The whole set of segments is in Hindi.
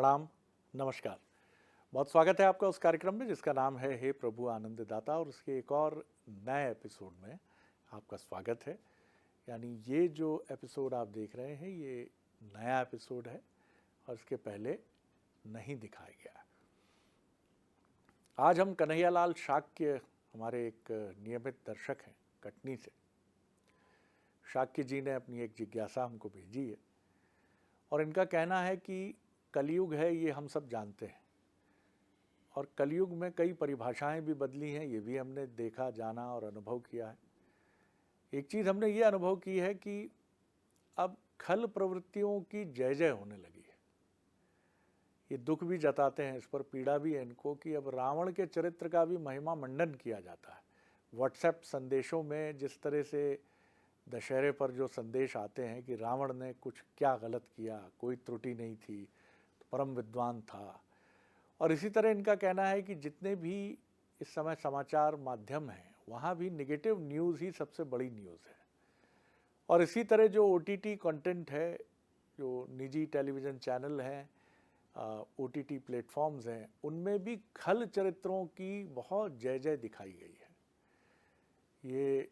प्रणाम, नमस्कार। बहुत स्वागत है आपका उस कार्यक्रम में जिसका नाम है हे प्रभु आनंददाता, और उसके एक और नए एपिसोड में आपका स्वागत है। यानी ये जो एपिसोड आप देख रहे हैं ये नया एपिसोड है और इसके पहले नहीं दिखाया गया। आज हम कन्हैयालाल शाक्य, हमारे एक नियमित दर्शक हैं कटनी से, शाक्य जी ने अपनी एक जिज्ञासा हमको भेजी है और इनका कहना है कि कलयुग है, ये हम सब जानते हैं, और कलयुग में कई परिभाषाएं भी बदली हैं, ये भी हमने देखा, जाना और अनुभव किया है। एक चीज़ हमने ये अनुभव की है कि अब खल प्रवृत्तियों की जय जय होने लगी है। ये दुख भी जताते हैं, इस पर पीड़ा भी है इनको कि अब रावण के चरित्र का भी महिमा मंडन किया जाता है। व्हाट्सएप संदेशों में जिस तरह से दशहरे पर जो संदेश आते हैं कि रावण ने कुछ क्या गलत किया, कोई त्रुटि नहीं थी, परम विद्वान था, और इसी तरह इनका कहना है कि जितने भी इस समय समाचार माध्यम हैं वहाँ भी नेगेटिव न्यूज़ ही सबसे बड़ी न्यूज़ है। और इसी तरह जो OTT कंटेंट है, जो निजी टेलीविज़न चैनल हैं, OTT प्लेटफॉर्म्स हैं, उनमें भी खल चरित्रों की बहुत जय जय दिखाई गई है। ये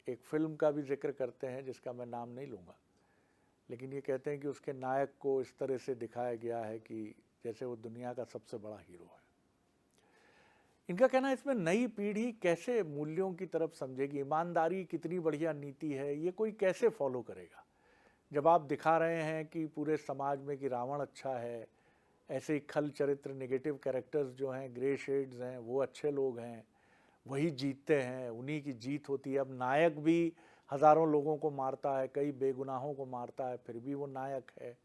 एक फिल्म का भी जिक्र करते हैं जिसका मैं नाम नहीं लूँगा, लेकिन ये कहते हैं कि उसके नायक को इस तरह से दिखाया गया है कि जैसे वो दुनिया का सबसे बड़ा हीरो है। इनका कहना है इसमें नई पीढ़ी कैसे मूल्यों की तरफ समझेगी, ईमानदारी कितनी बढ़िया नीति है, ये कोई कैसे फॉलो करेगा जब आप दिखा रहे हैं कि पूरे समाज में कि रावण अच्छा है, ऐसे ही खल चरित्र, नेगेटिव कैरेक्टर्स जो हैं, ग्रे शेड्स हैं, वो अच्छे लोग हैं, वही जीतते हैं, उन्हीं की जीत होती है। अब नायक भी हज़ारों लोगों को मारता है, कई बेगुनाहों को मारता है, फिर भी वो नायक है।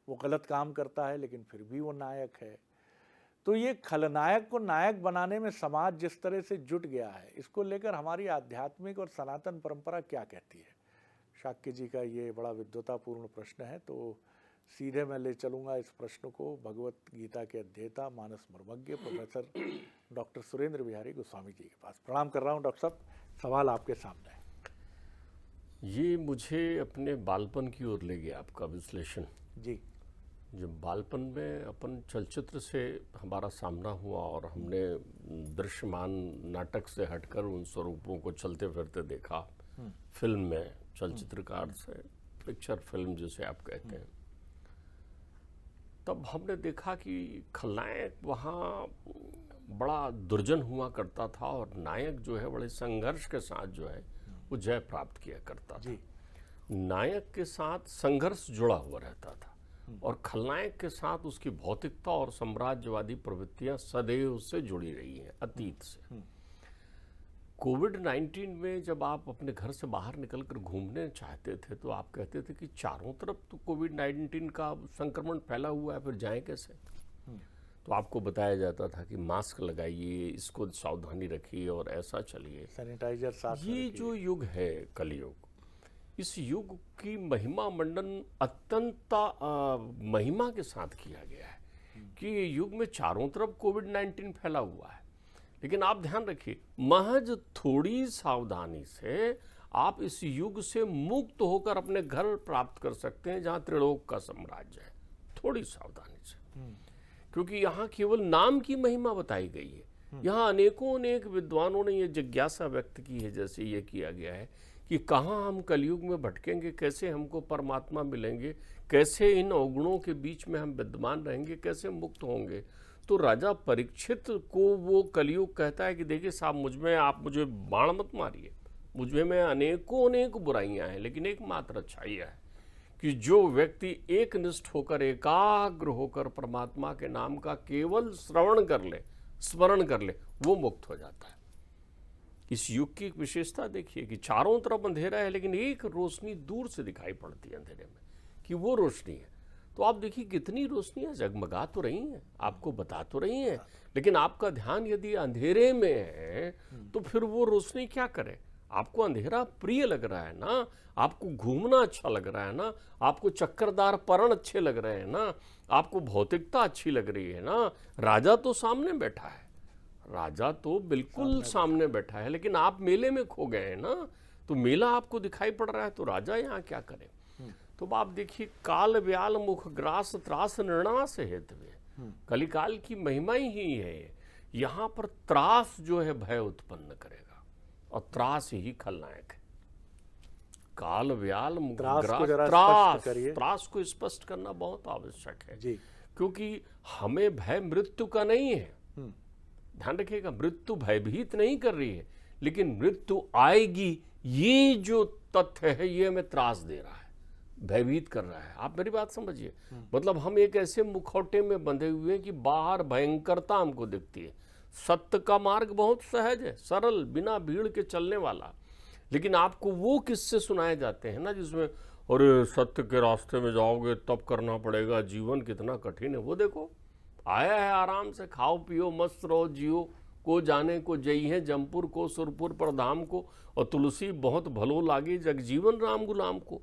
वो गलत काम करता है लेकिन फिर भी वो नायक है। तो ये खलनायक को नायक बनाने में समाज जिस तरह से जुट गया है, इसको लेकर हमारी आध्यात्मिक और सनातन परंपरा क्या कहती है? शाक्य जी का ये बड़ा विद्वतापूर्ण प्रश्न है, तो सीधे मैं ले चलूँगा इस प्रश्न को भगवत गीता के अध्येता, मानस मर्मज्ञ प्रोफेसर डॉक्टर सुरेंद्र बिहारी गोस्वामी जी के पास। प्रणाम कर रहा हूँ डॉक्टर साहब, सवाल आपके सामने है। ये मुझे अपने बालपन की ओर ले गया आपका विश्लेषण जी। जब बालपन में अपन चलचित्र से हमारा सामना हुआ और हमने दृश्यमान नाटक से हटकर उन स्वरूपों को चलते फिरते देखा फिल्म में, चलचित्रकार से पिक्चर फिल्म जिसे आप कहते हैं, तब हमने देखा कि खलनायक वहाँ बड़ा दुर्जन हुआ करता था और नायक जो है बड़े संघर्ष के साथ जो है वो जय प्राप्त किया करता था। नायक के साथ संघर्ष जुड़ा हुआ रहता था और खलनायक के साथ उसकी भौतिकता और साम्राज्यवादी प्रवृत्तियां सदैव उससे जुड़ी रही हैं अतीत से। कोविड-19 में जब आप अपने घर से बाहर निकलकर घूमने चाहते थे तो आप कहते थे कि चारों तरफ तो कोविड-19 का संक्रमण फैला हुआ है, फिर जाएं कैसे? तो आपको बताया जाता था कि मास्क लगाइए, इसको सावधानी रखिए और ऐसा चलिए, सैनिटाइजर साथ में ये रखिए। जो युग है कलयुग, इस युग की महिमा मंडन अत्यंत महिमा के साथ किया गया है कि ये युग में चारों तरफ कोविड-19 फैला हुआ है। लेकिन आप ध्यान रखिए, महज थोड़ी सावधानी से आप इस युग से मुक्त होकर अपने घर प्राप्त कर सकते हैं जहां त्रिलोक का साम्राज्य है, थोड़ी सावधानी से। क्योंकि यहाँ केवल नाम की महिमा बताई गई है। यहाँ अनेक विद्वानों ने ये जिज्ञासा व्यक्त की है, जैसे ये किया गया है कि कहाँ हम कलयुग में भटकेंगे, कैसे हमको परमात्मा मिलेंगे, कैसे इन अवगुणों के बीच में हम विद्यमान रहेंगे, कैसे मुक्त होंगे। तो राजा परीक्षित को वो कलयुग कहता है कि देखिए साहब, मुझमें आप मुझे बाण मत मारिए, मुझमें अनेक बुराइयां हैं लेकिन एकमात्र अच्छाई है कि जो व्यक्ति एकनिष्ठ होकर, एकाग्र होकर परमात्मा के नाम का केवल श्रवण कर ले, स्मरण कर ले, वो मुक्त हो जाता है। इस युग की एक विशेषता देखिए कि चारों तरफ अंधेरा है लेकिन एक रोशनी दूर से दिखाई पड़ती है अंधेरे में, कि वो रोशनी है। तो आप देखिए कितनी रोशनियां जगमगा तो रही हैं, आपको बता तो रही हैं, लेकिन आपका ध्यान यदि अंधेरे में है तो फिर वो रोशनी क्या करे? आपको अंधेरा प्रिय लग रहा है ना, आपको घूमना अच्छा लग रहा है ना, आपको चक्करदार परण अच्छे लग रहे हैं ना, आपको भौतिकता अच्छी लग रही है ना। राजा तो सामने बैठा है, राजा तो बिल्कुल सामने बैठा है, लेकिन आप मेले में खो गए हैं ना, तो मेला आपको दिखाई पड़ रहा है, तो राजा यहाँ क्या करे? तो आप देखिए, काल व्याल मुख ग्रास त्रास निर्णास हेतवे, कलिकाल की महिमा ही है। यहाँ पर त्रास जो है भय उत्पन्न करेगा, और त्रास ही खलनायक है। काल व्याल मुख त्रास को ग्रास, जरा त्रास स्पष्ट करिए। त्रास को स्पष्ट करना बहुत आवश्यक है जी। क्योंकि हमें भय मृत्यु का नहीं है। ध्यान रखिएगा, मृत्यु भयभीत नहीं कर रही है, लेकिन मृत्यु आएगी ये जो तथ्य है ये हमें त्रास दे रहा है, भयभीत कर रहा है। आप मेरी बात समझिए, मतलब हम एक ऐसे मुखौटे में बंधे हुए हैं कि बाहर भयंकरता हमको दिखती है। सत्य का मार्ग बहुत सहज है, सरल, बिना भीड़ के चलने वाला, लेकिन आपको वो किस्से सुनाए जाते हैं ना जिसमें अरे सत्य के रास्ते में जाओगे तब करना पड़ेगा, जीवन कितना कठिन है। वो देखो, आया है आराम से, खाओ पियो मस्त रहो जियो, को जाने को जई है जमपुर को सुरपुर पर धाम को, और तुलसी बहुत भलो लागे जगजीवन राम गुलाम को।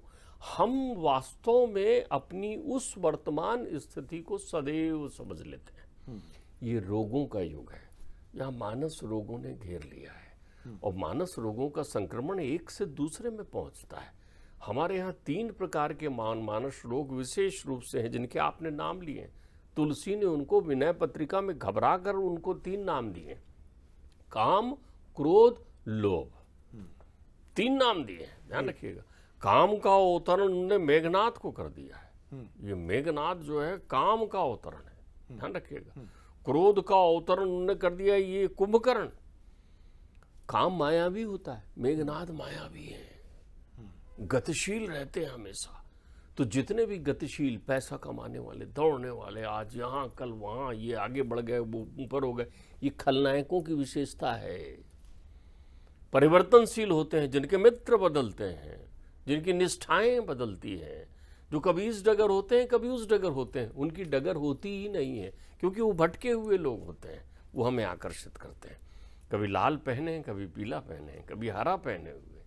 हम वास्तव में अपनी उस वर्तमान स्थिति को सदैव समझ लेते हैं। ये रोगों का युग है, यहाँ मानस रोगों ने घेर लिया है, और मानस रोगों का संक्रमण एक से दूसरे में पहुंचता है। हमारे यहाँ 3 प्रकार के मानस रोग विशेष रूप से हैं जिनके आपने नाम लिए। तुलसी ने उनको विनय पत्रिका में घबरा कर उनको 3 नाम दिए, काम, क्रोध, लोभ, 3 नाम दिए। ध्यान रखिएगा, काम का अवतरण उन्होंने मेघनाथ को कर दिया है। ये मेघनाथ जो है काम का अवतरण है, ध्यान रखिएगा। क्रोध का अवतरण उन्होंने कर दिया ये कुंभकर्ण। काम मायावी होता है, मेघनाथ मायावी है, गतिशील रहते हैं हमेशा। तो जितने भी गतिशील, पैसा कमाने वाले, दौड़ने वाले, आज यहाँ कल वहाँ, ये आगे बढ़ गए वो ऊपर हो गए, ये खलनायकों की विशेषता है। परिवर्तनशील होते हैं, जिनके मित्र बदलते हैं, जिनकी निष्ठाएं बदलती हैं, जो कभी इस डगर होते हैं कभी उस डगर होते हैं, उनकी डगर होती ही नहीं है क्योंकि वो भटके हुए लोग होते हैं। वो हमें आकर्षित करते हैं, कभी लाल पहने, कभी पीला पहने, कभी हरा पहने हुए।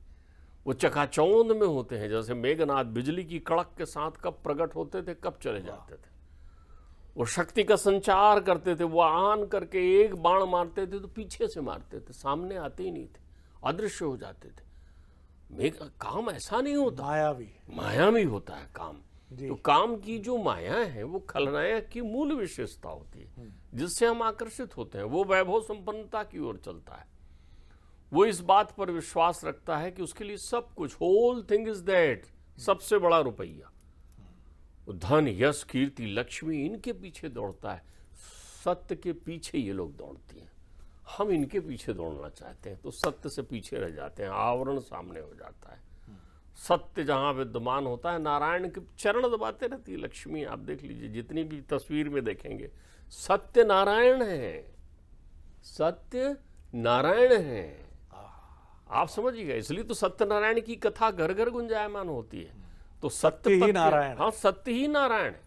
वो चकाचौंध में होते हैं, जैसे मेघनाथ बिजली की कड़क के साथ कब प्रकट होते थे कब चले जाते थे। वो शक्ति का संचार करते थे, वो आन करके एक बाण मारते थे तो पीछे से मारते थे, सामने आते ही नहीं थे, अदृश्य हो जाते थे। काम ऐसा नहीं होता, मायावी होता है काम। तो काम की जो माया है वो खलनायक की मूल विशेषता होती है, जिससे हम आकर्षित होते हैं। वो वैभव संपन्नता की ओर चलता है, वो इस बात पर विश्वास रखता है कि उसके लिए सब कुछ, होल थिंग इज दैट, सबसे बड़ा रुपया, धन, यश, कीर्ति, लक्ष्मी, इनके पीछे दौड़ता है। सत्य के पीछे ये लोग दौड़ती हैं, हम इनके पीछे दौड़ना चाहते हैं तो सत्य से पीछे रह जाते हैं, आवरण सामने हो जाता है। सत्य जहाँ विद्यमान होता है, नारायण के चरण दबाते रहती है लक्ष्मी। आप देख लीजिए, जितनी भी तस्वीर में देखेंगे, सत्य नारायण है, सत्य नारायण है। आप समझिएगा, इसलिए तो सत्यनारायण की कथा घर घर गुंजायमान होती है। तो सत्य ही नारायण, हाँ सत्य ही नारायण है।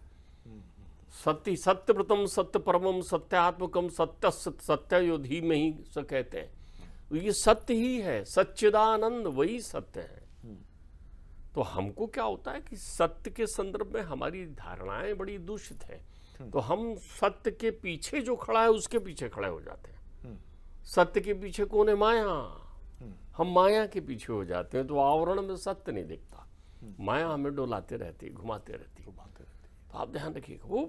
सत्य सत्यव्रतम सत्य परमम सत्यात्मकम सत्य सत्य धीमहि से कहते हैं। ये सत्य ही है, सच्चिदानंद वही सत्य है। तो हमको क्या होता है कि सत्य के संदर्भ में हमारी धारणाएं बड़ी दूषित हैं, तो हम सत्य के पीछे जो खड़ा है उसके पीछे खड़े हो जाते हैं। सत्य के पीछे कौन है? माया। हम माया के पीछे हो जाते हैं, तो आवरण में सत्य नहीं दिखता, माया हमें डोलाते रहती, घुमाते रहती। तो आप ध्यान रखिएगा, वो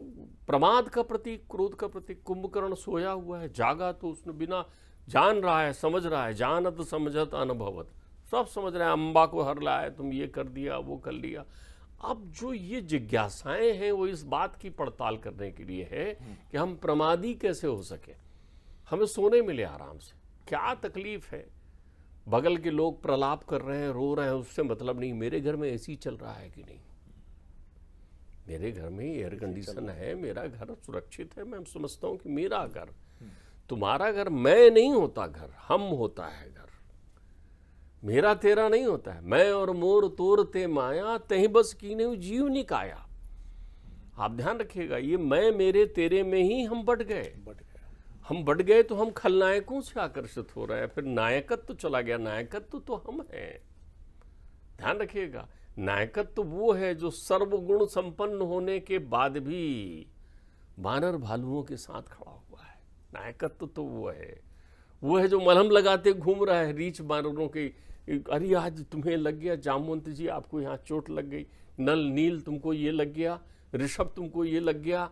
प्रमाद का प्रतीक, क्रोध का प्रतीक। कुंभकर्ण सोया हुआ है, जागा तो उसने बिना जान रहा है, समझ रहा है, जानत समझत अनुभवत, सब समझ रहे हैं। अम्बा को हर लाए, तुम ये कर दिया, वो कर लिया। अब जो ये जिज्ञासाएं हैं वो इस बात की पड़ताल करने के लिए है कि हम प्रमादी कैसे हो सके, हमें सोने मिले आराम से। क्या तकलीफ है, बगल के लोग प्रलाप कर रहे हैं, रो रहे हैं, उससे मतलब नहीं। मेरे घर में एसी चल रहा है कि नहीं, मेरे घर में एयर कंडीशन है, मेरा घर सुरक्षित है, मैं समझता हूं कि मेरा घर, तुम्हारा घर मैं नहीं होता, घर हम होता है। घर मेरा तेरा नहीं होता है। मैं और मोर तोर ते माया, तही बस कीने जीव निकाया। आप ध्यान रखिएगा, ये मैं मेरे तेरे में ही हम बट गए। हम बढ़ गए तो हम खलनायकों से आकर्षित हो रहे हैं, फिर नायकत्व तो चला गया। नायकत्व तो हम हैं, ध्यान रखिएगा। नायकत्व वो है जो सर्वगुण संपन्न होने के बाद भी बानर भालुओं के साथ खड़ा हुआ है। नायकत्व तो वो है जो मलहम लगाते घूम रहा है, रीछ बानरों की अरे आज तुम्हें लग गया, जामवंत जी आपको यहाँ चोट लग गई, नल नील तुमको ये लग गया, ऋषभ तुमको ये लग गया।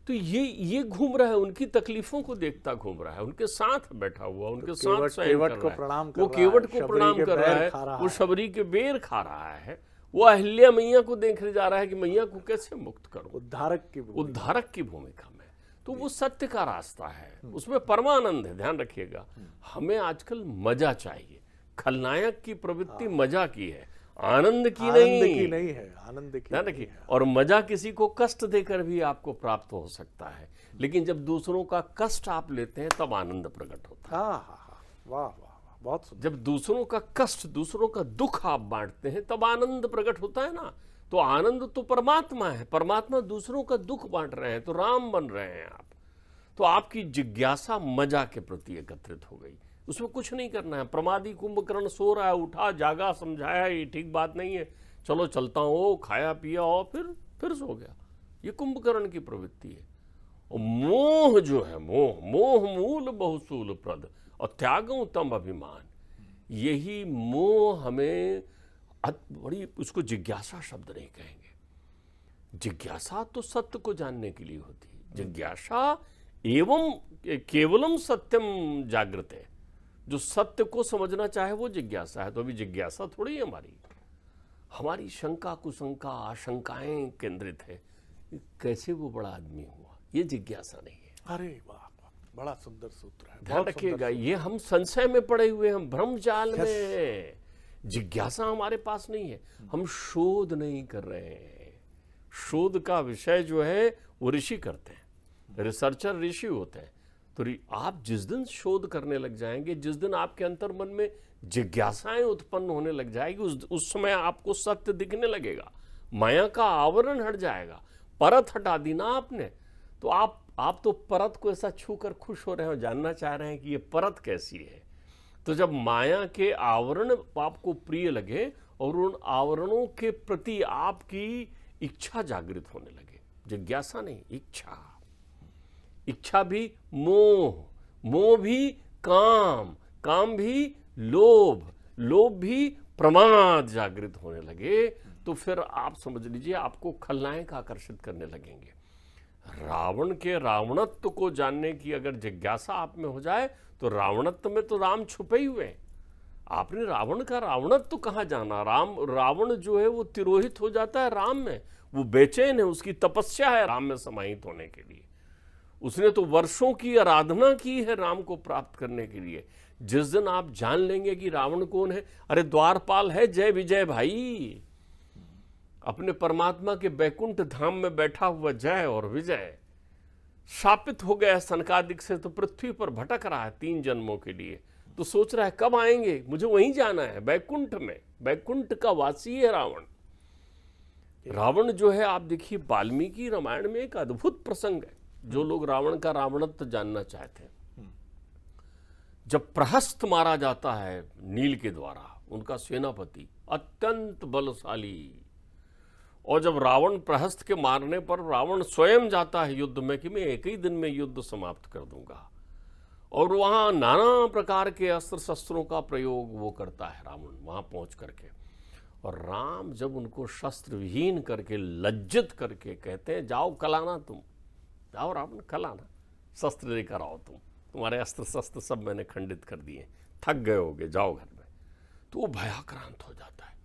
तो ये घूम रहा है, उनकी तकलीफों को देखता घूम रहा है, उनके साथ बैठा हुआ, उनके साथ सहन केवट कर को रहा है, प्रणाम कर वो रहा केवट है, को शबरी प्रणाम के कर बैर रहा खा है, रहा वो है। शबरी के बेर खा रहा है, वो अहिल्या मैया को देखने जा रहा है कि मैया को कैसे मुक्त करूं, उद्धारक की भूमिका में। तो वो सत्य का रास्ता है, उसमें परमानंद है। ध्यान रखिएगा, हमें आजकल मजा चाहिए। खलनायक की प्रवृत्ति मजा की है, आनंद की नहीं है, आनंद की ध्यान रखिए। और मजा किसी को कष्ट देकर भी आपको प्राप्त हो सकता है, लेकिन जब दूसरों का कष्ट आप लेते हैं तब आनंद प्रकट होता है। वाह वाह वाह, बहुत सुंदर। जब दूसरों का कष्ट, दूसरों का दुख आप बांटते हैं तब आनंद प्रकट होता है ना। तो आनंद तो परमात्मा है, परमात्मा दूसरों का दुख बांट रहे हैं, तो राम बन रहे हैं आप। तो आपकी जिज्ञासा मजा के प्रति एकत्रित हो गई, उसमें कुछ नहीं करना है। प्रमादी कुंभकर्ण सो रहा है, उठा जागा, समझाया ये ठीक बात नहीं है, चलो चलता हूँ, खाया पिया और फिर सो गया। ये कुंभकर्ण की प्रवृत्ति है। और मोह जो है, मोह मूल बहुसूल प्रद और त्यागों तम अभिमान, यही मोह हमें बड़ी, उसको जिज्ञासा शब्द नहीं कहेंगे। जिज्ञासा तो सत्य को जानने के लिए होती है। जिज्ञासा एवं केवलम सत्यम जागृत है, जो सत्य को समझना चाहे वो जिज्ञासा है। तो अभी जिज्ञासा थोड़ी है हमारी शंका कुशंका आशंकाएं केंद्रित है, कैसे वो बड़ा आदमी हुआ, ये जिज्ञासा नहीं है। अरे वाह, बड़ा सुंदर सूत्र है। ध्यान रखिएगा, ये हम संशय में पड़े हुए, हम भ्रम जाल में, जिज्ञासा हमारे पास नहीं है। हम शोध नहीं कर रहे हैं। शोध का विषय जो है वो ऋषि करते हैं, रिसर्चर ऋषि होते हैं। तो आप जिस दिन शोध करने लग जाएंगे, जिस दिन आपके अंतर मन में जिज्ञासाएं उत्पन्न होने लग जाएगी, उस समय आपको सत्य दिखने लगेगा, माया का आवरण हट जाएगा। परत हटा दी ना आपने, तो आप तो परत को ऐसा छू कर खुश हो रहे हो, जानना चाह रहे हैं कि ये परत कैसी है। तो जब माया के आवरण आपको प्रिय लगे और उन आवरणों के प्रति आपकी इच्छा जागृत होने लगे, जिज्ञासा नहीं, इच्छा भी मोह भी काम भी लोभ भी प्रमाद जागृत होने लगे, तो फिर आप समझ लीजिए आपको खलनायक आकर्षित करने लगेंगे। रावण के रावणत्व को जानने की अगर जिज्ञासा आप में हो जाए, तो रावणत्व में तो राम छुपे ही हुए हैं। आपने रावण का रावणत्व कहाँ जाना? रावण जो है वो तिरोहित हो जाता है राम में, वो बेचैन है, उसकी तपस्या है राम में समाहित होने के लिए। उसने तो वर्षों की आराधना की है राम को प्राप्त करने के लिए। जिस दिन आप जान लेंगे कि रावण कौन है, अरे द्वारपाल है जय विजय भाई, अपने परमात्मा के बैकुंठ धाम में बैठा हुआ जय और विजय, शापित हो गया सनकादिक से, तो पृथ्वी पर भटक रहा है 3 जन्मों के लिए। तो सोच रहा है कब आएंगे, मुझे वहीं जाना है, बैकुंठ में। बैकुंठ का वासी है रावण। रावण जो है, आप देखिए वाल्मीकि रामायण में एक अद्भुत प्रसंग है। जो लोग रावण का रावणत्व जानना चाहते हैं, जब प्रहस्त मारा जाता है नील के द्वारा, उनका सेनापति अत्यंत बलशाली, और जब रावण प्रहस्त के मारने पर रावण स्वयं जाता है युद्ध में कि मैं एक ही दिन में युद्ध समाप्त कर दूंगा, और वहां नाना प्रकार के अस्त्र शस्त्रों का प्रयोग वो करता है रावण वहां पहुंच करके। और राम जब उनको शस्त्र विहीन करके, लज्जित करके कहते हैं जाओ कलाना, तुम जाओ रावण कलाना, शस्त्र लेकर आओ, तुम्हारे अस्त्र शस्त्र सब मैंने खंडित कर दिए, थक गए होगे, जाओ घर में। तो वो भयाक्रांत हो जाता है।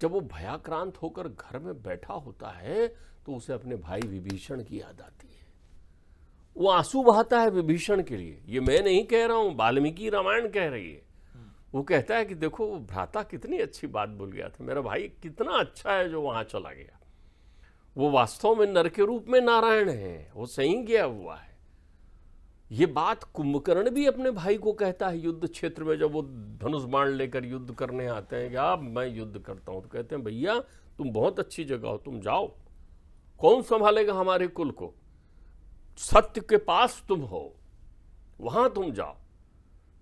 जब वो भयाक्रांत होकर घर में बैठा होता है, तो उसे अपने भाई विभीषण की याद आती है। वो आंसू बहाता है विभीषण के लिए। ये मैं नहीं कह रहा हूं, वाल्मीकि रामायण कह रही है। वो कहता है कि देखो वो भ्राता कितनी अच्छी बात बोल गया था, मेरा भाई कितना अच्छा है जो वहां चला गया। वो वास्तव में नर के रूप में नारायण है, वो सही गया हुआ है। ये बात कुंभकर्ण भी अपने भाई को कहता है युद्ध क्षेत्र में, जब वो धनुष बाण लेकर युद्ध करने आते हैं कि अब मैं युद्ध करता हूं, तो कहते हैं भैया तुम बहुत अच्छी जगह हो, तुम जाओ, कौन संभालेगा हमारे कुल को, सत्य के पास तुम हो, वहां तुम जाओ।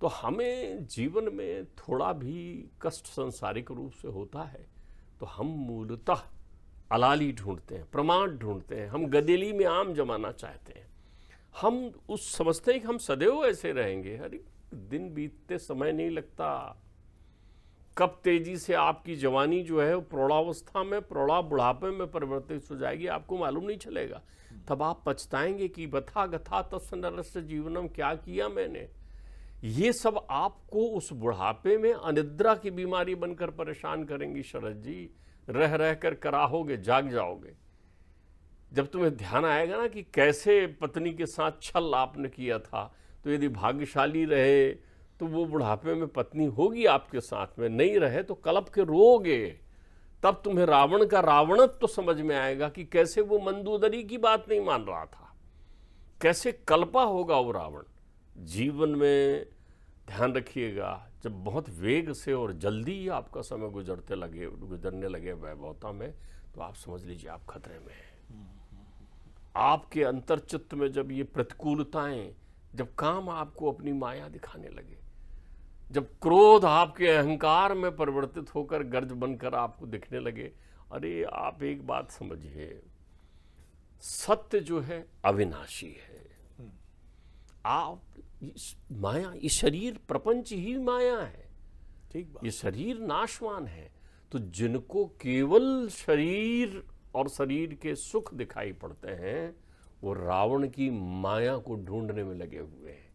तो हमें जीवन में थोड़ा भी कष्ट सांसारिक रूप से होता है, तो हम मूलतः अलाली ढूंढते हैं, प्रमाण ढूंढते हैं, हम गदेली में आम जमाना चाहते हैं। हम उस समझते हैं कि हम सदैव ऐसे रहेंगे। अरे दिन बीतते समय नहीं लगता, कब तेजी से आपकी जवानी जो है वो प्रौढ़ावस्था में, प्रौढ़ा बुढ़ापे में परिवर्तित हो जाएगी, आपको मालूम नहीं चलेगा। तब आप पछताएंगे कि बथा गथा तस्य नरस्य जीवनम, क्या किया मैंने। ये सब आपको उस बुढ़ापे में अनिद्रा की बीमारी बनकर परेशान करेंगी शरद जी। रह रह कर कराहोगे, जाग जाओगे। जब तुम्हें ध्यान आएगा ना कि कैसे पत्नी के साथ छल आपने किया था, तो यदि भाग्यशाली रहे तो वो बुढ़ापे में पत्नी होगी आपके साथ में, नहीं रहे तो कलप के रोगे। तब तुम्हें रावण का रावणत्व तो समझ में आएगा कि कैसे वो मंदोदरी की बात नहीं मान रहा था, कैसे कल्पा होगा वो रावण। जीवन में ध्यान रखिएगा, जब बहुत वेग से और जल्दी आपका समय गुजरने लगे वैभवता में, तो आप समझ लीजिए आप खतरे में हैं। आपके अंतर्चित्त में जब ये प्रतिकूलताएं, जब काम आपको अपनी माया दिखाने लगे, जब क्रोध आपके अहंकार में परिवर्तित होकर गर्ज बनकर आपको दिखने लगे, अरे आप एक बात समझिए, सत्य जो है अविनाशी है। आप माया, ये शरीर प्रपंच ही माया है, ठीक बात। ये शरीर नाशवान है। तो जिनको केवल शरीर और शरीर के सुख दिखाई पड़ते हैं, वो रावण की माया को ढूंढने में लगे हुए हैं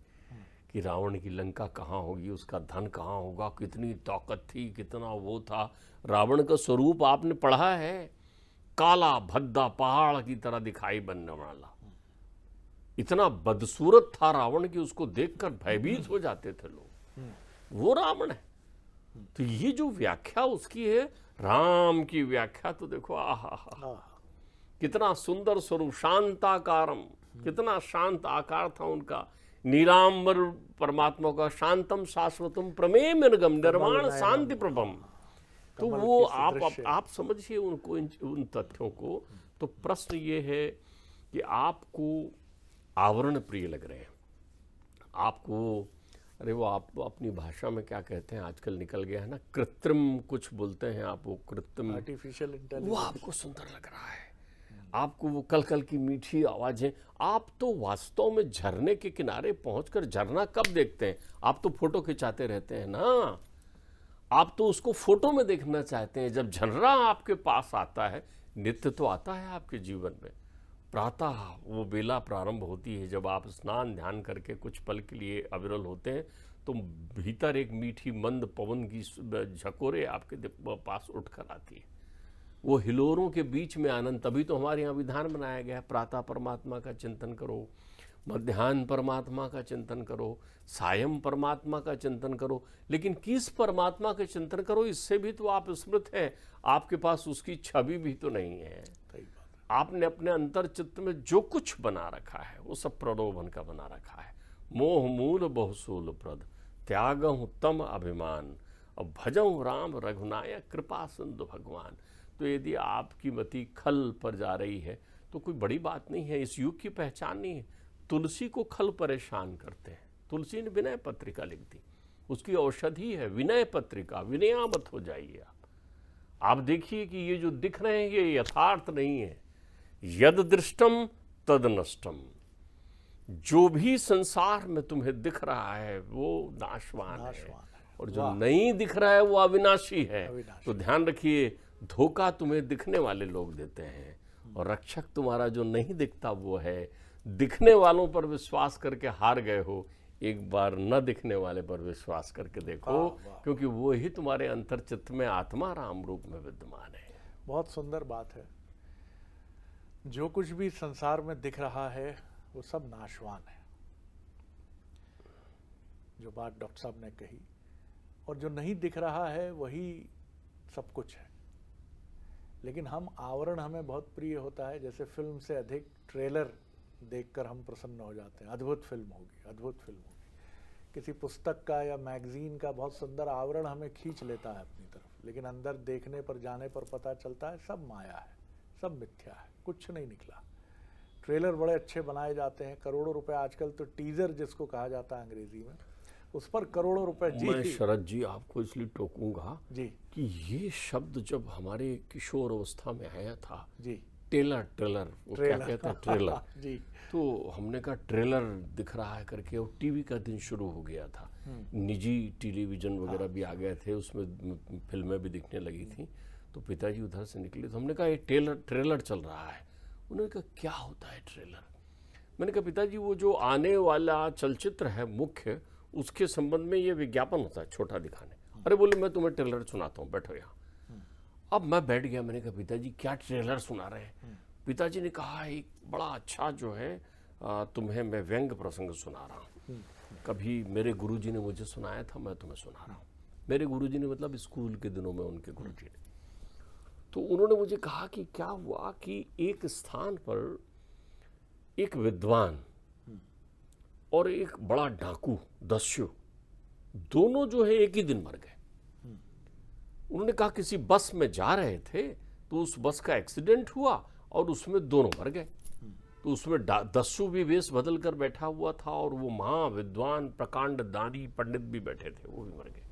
कि रावण की लंका कहाँ होगी, उसका धन कहाँ होगा, कितनी ताकत थी, कितना वो था। रावण का स्वरूप आपने पढ़ा है, काला भद्दा पहाड़ की तरह दिखाई बनने वाला। इतना बदसूरत था रावण कि उसको देखकर भयभीत हो जाते थे लोग। वो रावण है। तो ये जो व्याख्या उसकी है, राम की व्याख्या तो देखो, आहा, कितना सुंदर स्वरूप, शांताकारम, कितना शांत आकार था उनका। नीलांबर परमात्मा का, शांतम शाश्वतम प्रमेय निर्गम निर्वाण शांति प्रभम। तो वो आप समझिए उनको, उन तथ्यों को। तो प्रश्न ये है कि आपको आवरण प्रिय लग रहे हैं, आपको, अरे वो आप अपनी भाषा में क्या कहते हैं आजकल निकल गया है ना, कृत्रिम कुछ बोलते हैं आप, वो कृत्रिम आर्टिफिशियल इंटेलिजेंस, वो आपको सुंदर लग रहा है। आपको वो कल कल की मीठी आवाजें, आप तो वास्तव में झरने के किनारे पहुंचकर झरना कब देखते हैं? आप तो फोटो खिंचाते रहते हैं ना, आप तो उसको फोटो में देखना चाहते हैं। जब झरना आपके पास आता है, नित्य तो आता है आपके जीवन में, प्रातः वो बेला प्रारंभ होती है, जब आप स्नान ध्यान करके कुछ पल के लिए अविरल होते हैं, तो भीतर एक मीठी मंद पवन की झकोरे आपके पास उठकर आती है। वो हिलोरों के बीच में आनंद। तभी तो हमारे यहाँ विधान बनाया गया है, प्रातः परमात्मा का चिंतन करो, मध्याह्न परमात्मा का चिंतन करो, सायं परमात्मा का चिंतन करो। लेकिन किस परमात्मा का चिंतन करो, इससे भी तो आप स्मृत हैं, आपके पास उसकी छवि भी तो नहीं है। आपने अपने अंतर चित्त में जो कुछ बना रखा है, वो सब प्रलोभन का बना रखा है। मोह मूल बहुसूल प्रद, त्यागहु तम अभिमान, और भजहु राम रघुनायक, कृपा सिंधु भगवान। तो यदि आपकी मति खल पर जा रही है तो कोई बड़ी बात नहीं है, इस युग की पहचान नहीं है। तुलसी को खल परेशान करते हैं, तुलसी ने विनय पत्रिका लिख दी, उसकी औषधि है विनय पत्रिका। विनयामत हो जाइए आप देखिए कि ये जो दिख रहे हैं ये यथार्थ नहीं है। यद दृष्टम तद नष्टम, जो भी संसार में तुम्हें दिख रहा है वो नाशवान है, और जो नहीं दिख रहा है वो अविनाशी है। तो ध्यान रखिए, धोखा तुम्हें दिखने वाले लोग देते हैं, और रक्षक तुम्हारा जो नहीं दिखता वो है। दिखने वालों पर विश्वास करके हार गए हो, एक बार न दिखने वाले पर विश्वास करके देखो, क्योंकि वो ही तुम्हारे अंतर्चित्त में आत्मा राम रूप में विद्यमान है। बहुत सुंदर बात है। जो कुछ भी संसार में दिख रहा है वो सब नाशवान है, जो बात डॉक्टर साहब ने कही, और जो नहीं दिख रहा है वही सब कुछ है। लेकिन हम आवरण, हमें बहुत प्रिय होता है, जैसे फिल्म से अधिक ट्रेलर देखकर हम प्रसन्न हो जाते हैं। अद्भुत फिल्म होगी, अद्भुत फिल्म होगी। किसी पुस्तक का या मैगजीन का बहुत सुंदर आवरण हमें खींच लेता है अपनी तरफ, लेकिन अंदर देखने पर, जाने पर पता चलता है सब माया है, सब मिथ्या है, कुछ नहीं निकला। ट्रेलर बड़े अच्छे बनाए जाते हैं, करोड़ों रुपए, आजकल तो टीजर जिसको कहा जाता है अंग्रेजी में, उस पर करोड़ों रुपए। जी, मैं शरद जी आपको इसलिए टोकूंगा जी कि ये शब्द जब हमारे किशोर अवस्था में आया था, जी, ट्रेलर वो क्या कहते हैं, ट्रेलर जी, तो हमने कहा ट्रेलर दिख रहा है करके, और टीवी का दिन शुरू हो गया था। निजी टेलीविज़न वगैरह भी आ गए थे, उसमें फिल्में भी दिखने लगी थी। तो पिताजी उधर से निकले, तो हमने कहा ये ट्रेलर चल रहा है। उन्होंने कहा क्या होता है ट्रेलर? मैंने कहा पिताजी वो जो आने वाला चलचित्र है मुख्य, उसके संबंध में ये विज्ञापन होता है छोटा दिखाने। अरे बोले मैं तुम्हें ट्रेलर सुनाता हूँ, बैठो यहाँ। अब मैं बैठ गया, मैंने कहा पिताजी क्या ट्रेलर सुना रहे हैं? पिताजी ने कहा एक बड़ा अच्छा जो है तुम्हें मैं व्यंग प्रसंग सुना रहा हूँ। कभी मेरे गुरुजी ने मुझे सुनाया था, मैं तुम्हें सुना रहा हूँ। मेरे गुरुजी ने मतलब स्कूल के दिनों में उनके गुरुजी ने। तो उन्होंने मुझे कहा कि क्या हुआ कि एक स्थान पर एक विद्वान और एक बड़ा डाकू दस्यु, दोनों जो है एक ही दिन मर गए। उन्होंने कहा किसी बस में जा रहे थे तो उस बस का एक्सीडेंट हुआ और उसमें दोनों मर गए। तो उसमें दस्यु भी वेश बदल कर बैठा हुआ था और वो महाविद्वान प्रकांड दानी पंडित भी बैठे थे, वो भी मर गए।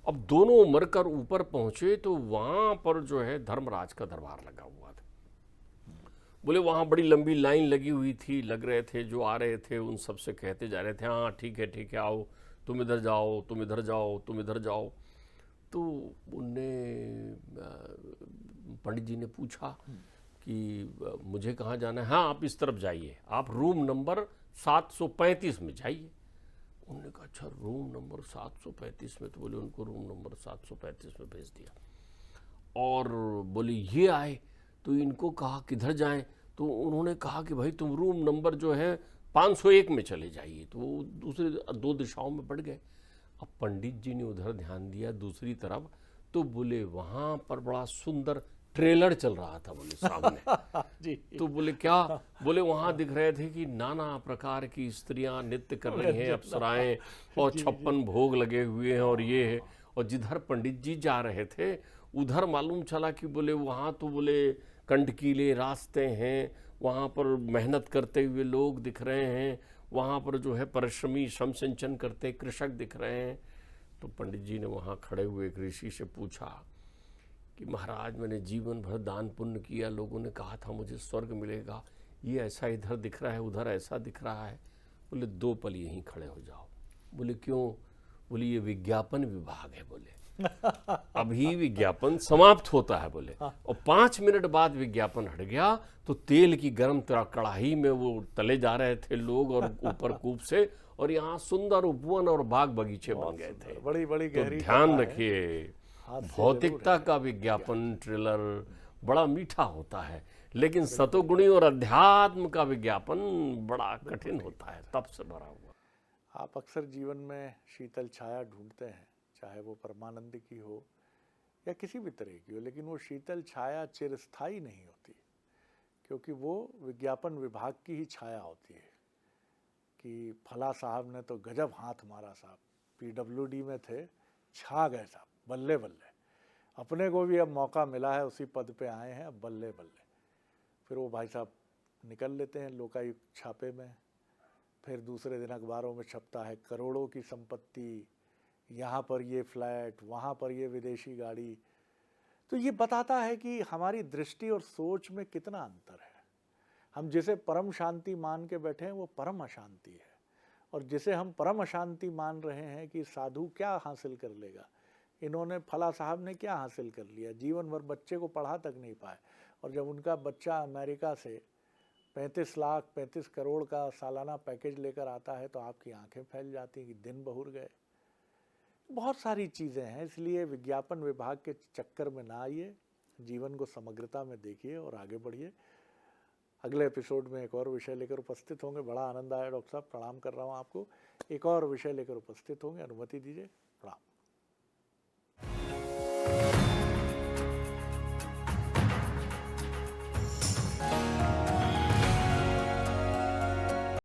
अब दोनों मरकर ऊपर पहुंचे तो वहां पर जो है धर्मराज का दरबार लगा हुआ था। बोले वहां बड़ी लंबी लाइन लगी हुई थी, लग रहे थे जो आ रहे थे उन सबसे कहते जा रहे थे हाँ ठीक है आओ, तुम इधर जाओ, तुम इधर जाओ, तुम इधर जाओ। तो उनने पंडित जी ने पूछा कि मुझे कहाँ जाना है? हाँ आप इस तरफ जाइए, आप रूम नंबर 735 में जाइए। उन्होंने कहा अच्छा रूम नंबर 735 में? तो बोले उनको रूम नंबर 735 में भेज दिया। और बोले ये आए तो इनको कहा किधर जाएं? तो उन्होंने कहा कि भाई तुम रूम नंबर जो है 501 में चले जाइए। तो वो दूसरे दो दिशाओं में बढ़ गए। अब पंडित जी ने उधर ध्यान दिया दूसरी तरफ, तो बोले वहां पर बड़ा सुंदर ट्रेलर चल रहा था बोले सामने। जी। तो बोले क्या? बोले वहां दिख रहे थे कि नाना प्रकार की स्त्रियां नृत्य कर रही हैं, अप्सराएं, और 56 भोग लगे हुए हैं और ये है। और जिधर पंडित जी जा रहे थे उधर मालूम चला कि बोले वहां तो बोले कंटकीले रास्ते हैं, वहां पर मेहनत करते हुए लोग दिख रहे हैं, वहाँ पर जो है परिश्रमी श्रम सिंचन करते कृषक दिख रहे हैं। तो पंडित जी ने वहाँ खड़े हुए एक ऋषि से पूछा कि महाराज मैंने जीवन भर दान पुण्य किया, लोगों ने कहा था मुझे स्वर्ग मिलेगा, ये ऐसा इधर दिख रहा है, उधर ऐसा दिख रहा है। बोले 2 पल यहीं खड़े हो जाओ। बोले क्यों? बोले ये विज्ञापन विभाग है, बोले अभी विज्ञापन समाप्त होता है बोले, और 5 मिनट बाद विज्ञापन हट गया तो तेल की गर्म कढ़ाई में वो तले जा रहे थे लोग और ऊपर कूप से, और यहाँ सुंदर उपवन और बाग बगीचे बन गए थे। बड़ी बड़ी तो गहरी ध्यान रखिए, भौतिकता का विज्ञापन ट्रेलर बड़ा मीठा होता है, लेकिन सतोगुणी और अध्यात्म का विज्ञापन बड़ा कठिन होता है, तप से भरा हुआ। आप अक्सर जीवन में शीतल छाया ढूंढते हैं, चाहे वो परमानंद की हो या किसी भी तरह की हो, लेकिन वो शीतल छाया चिरस्थायी नहीं होती, क्योंकि वो विज्ञापन विभाग की ही छाया होती है कि फला साहब ने तो गजब हाथ मारा साहब, PWD में थे, छा गए साहब, बल्ले बल्ले, अपने को भी अब मौका मिला है, उसी पद पे आए हैं, अब बल्ले बल्ले। फिर वो भाई साहब निकल लेते हैं लोकायुक्त छापे में, फिर दूसरे दिन अखबारों में छपता है करोड़ों की संपत्ति, यहाँ पर ये फ्लैट, वहाँ पर ये विदेशी गाड़ी। तो ये बताता है कि हमारी दृष्टि और सोच में कितना अंतर है। हम जिसे परम शांति मान के बैठे हैं वो परम अशांति है, और जिसे हम परम अशांति मान रहे हैं कि साधु क्या हासिल कर लेगा, इन्होंने फला साहब ने क्या हासिल कर लिया, जीवन भर बच्चे को पढ़ा तक नहीं पाए, और जब उनका बच्चा अमेरिका से 35 करोड़ का सालाना पैकेज लेकर आता है तो आपकी आंखें फैल जाती हैं कि दिन बहुर गए। बहुत सारी चीज़ें हैं, इसलिए विज्ञापन विभाग के चक्कर में ना आइए, जीवन को समग्रता में देखिए और आगे बढ़िए। अगले एपिसोड में एक और विषय लेकर उपस्थित होंगे। बड़ा आनंद आया डॉक्टर साहब, प्रणाम कर रहा हूँ आपको। एक और विषय लेकर उपस्थित होंगे, अनुमति दीजिए, प्रणाम।